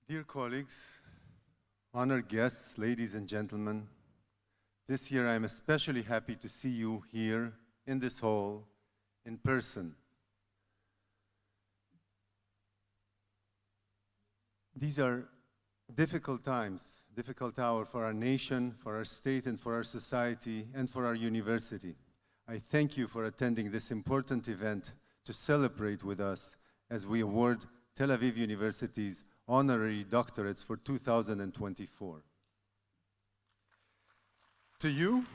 Dear colleagues, honored guests, ladies and gentlemen, this year I am especially happy to see you here in this hall in person. These are difficult times, difficult hour for our nation, for our state, and for our society, and for our university. I thank you for attending this important event to celebrate with us as we award Tel Aviv University's honorary doctorates for 2024. To you,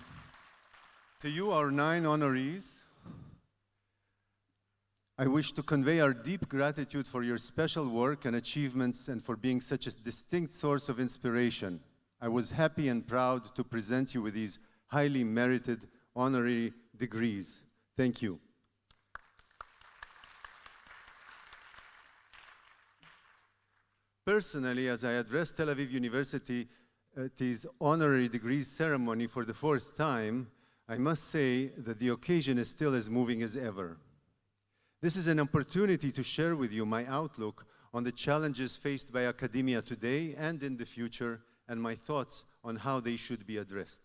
our 9 honorees, I wish to convey our deep gratitude for your special work and achievements and for being such a distinct source of inspiration. I was happy and proud to present you with these highly merited honorary degrees. Thank you. Personally, as I address Tel Aviv University's honorary degrees ceremony for the 4th time, I must say that the occasion is still as moving as ever. This is an opportunity to share with you my outlook on the challenges faced by academia today and in the future, and my thoughts on how they should be addressed.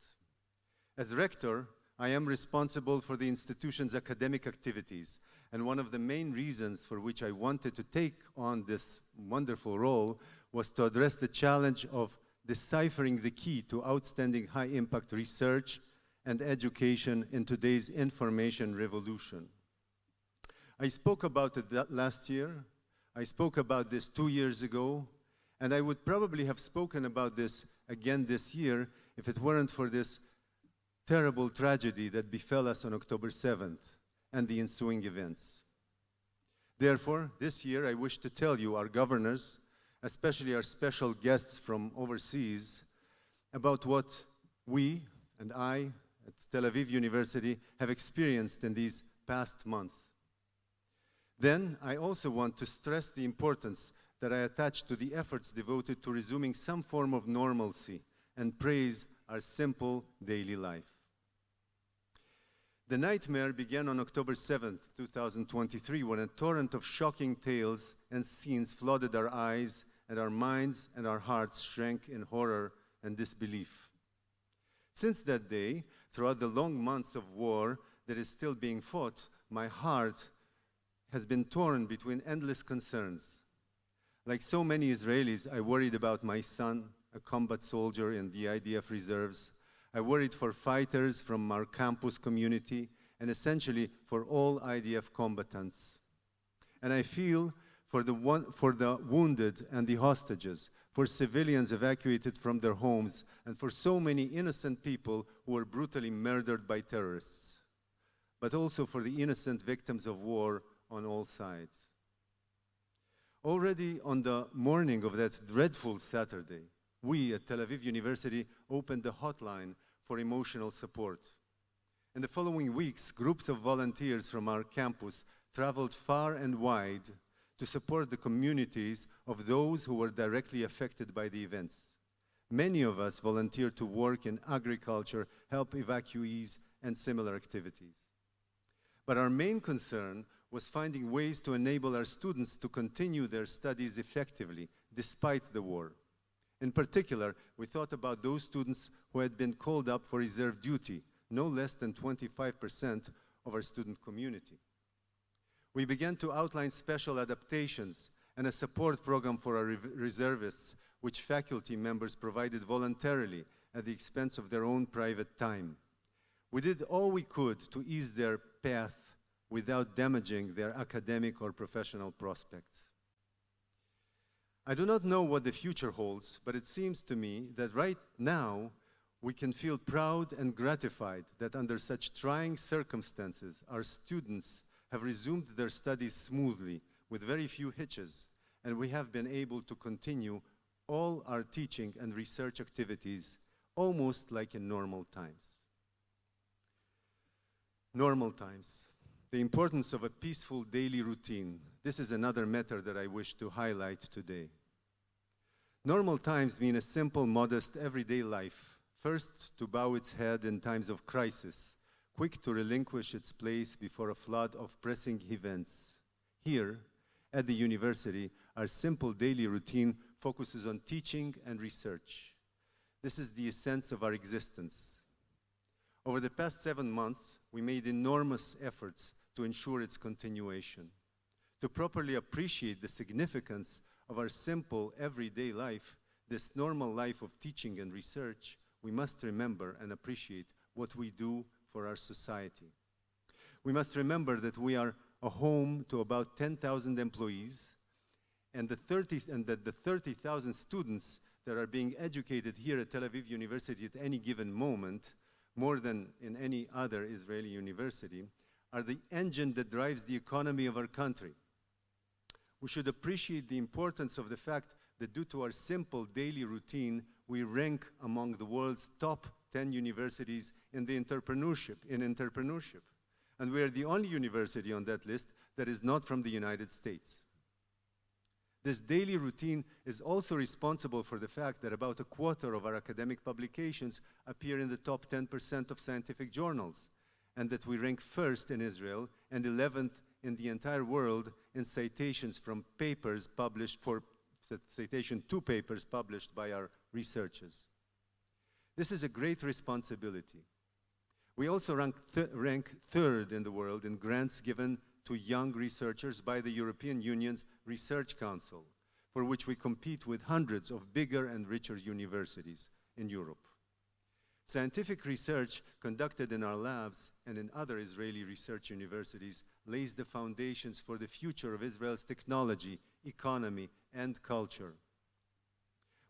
As Rector, I am responsible for the institution's academic activities, and one of the main reasons for which I wanted to take on this wonderful role was to address the challenge of deciphering the key to outstanding high-impact research and education in today's information revolution. I spoke about it last year, I spoke about this 2 years ago, and I would probably have spoken about this again this year if it weren't for this terrible tragedy that befell us on October 7th and the ensuing events. Therefore, this year I wish to tell you, our governors, especially our special guests from overseas, about what we and I at Tel Aviv University have experienced in these past months. Then, I also want to stress the importance that I attach to the efforts devoted to resuming some form of normalcy and praise our simple daily life. The nightmare began on October 7th, 2023, when a torrent of shocking tales and scenes flooded our eyes, and our minds and our hearts shrank in horror and disbelief. Since that day, throughout the long months of war that is still being fought, my heart has been torn between endless concerns. Like so many Israelis, I worried about my son, a combat soldier in the IDF reserves. I worried for fighters from our campus community and essentially for all IDF combatants. And I feel for the wounded and the hostages, for civilians evacuated from their homes, and for so many innocent people who were brutally murdered by terrorists, but also for the innocent victims of war on all sides. Already on the morning of that dreadful Saturday, we at Tel Aviv University opened a hotline for emotional support. In the following weeks, groups of volunteers from our campus traveled far and wide to support the communities of those who were directly affected by the events. Many of us volunteered to work in agriculture, help evacuees, and similar activities. But our main concern was finding ways to enable our students to continue their studies effectively, despite the war. In particular, we thought about those students who had been called up for reserve duty, no less than 25% of our student community. We began to outline special adaptations and a support program for our reservists, which faculty members provided voluntarily at the expense of their own private time. We did all we could to ease their path without damaging their academic or professional prospects. I do not know what the future holds, but it seems to me that right now we can feel proud and gratified that under such trying circumstances, our students have resumed their studies smoothly with very few hitches, and we have been able to continue all our teaching and research activities almost like in normal times. Normal times. The importance of a peaceful daily routine. This is another matter that I wish to highlight today. Normal times mean a simple, modest, everyday life, first to bow its head in times of crisis, quick to relinquish its place before a flood of pressing events. Here, at the university, our simple daily routine focuses on teaching and research. This is the essence of our existence. Over the past 7 months, we made enormous efforts to ensure its continuation. To properly appreciate the significance of our simple, everyday life, this normal life of teaching and research, we must remember and appreciate what we do for our society. We must remember that we are a home to about 10,000 employees, and that the 30,000 students that are being educated here at Tel Aviv University at any given moment, more than in any other Israeli university, are the engine that drives the economy of our country. We should appreciate the importance of the fact that due to our simple daily routine, we rank among the world's top 10 universities in entrepreneurship. And we are the only university on that list that is not from the United States. This daily routine is also responsible for the fact that about a quarter of our academic publications appear in the top 10% of scientific journals, and that we rank first in Israel and 11th in the entire world in citations from papers published citation to papers published by our researchers. This is a great responsibility. We also rank third in the world in grants given to young researchers by the European Union's Research Council, for which we compete with hundreds of bigger and richer universities in Europe. Scientific research conducted in our labs and in other Israeli research universities lays the foundations for the future of Israel's technology, economy, and culture.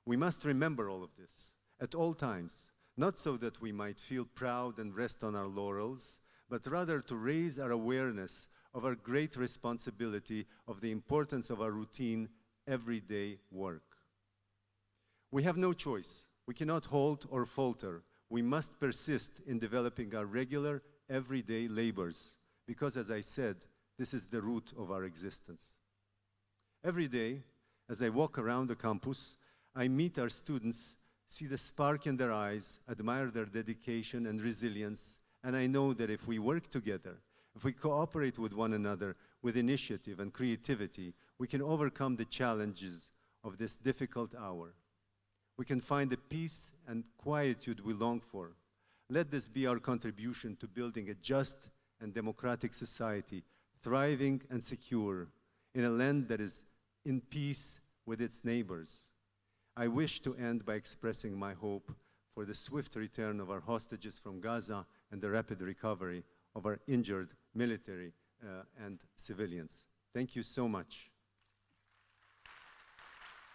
We must remember all of this at all times, not so that we might feel proud and rest on our laurels, but rather to raise our awareness of our great responsibility, of the importance of our routine, everyday work. We have no choice. We cannot halt or falter. We must persist in developing our regular, everyday labors, because, as I said, this is the root of our existence. Every day, as I walk around the campus, I meet our students, see the spark in their eyes, admire their dedication and resilience, and I know that if we work together, if we cooperate with one another with initiative and creativity, we can overcome the challenges of this difficult hour. We can find the peace and quietude we long for. Let this be our contribution to building a just and democratic society, thriving and secure, in a land that is in peace with its neighbors. I wish to end by expressing my hope for the swift return of our hostages from Gaza and the rapid recovery of our injured military and civilians. Thank you so much.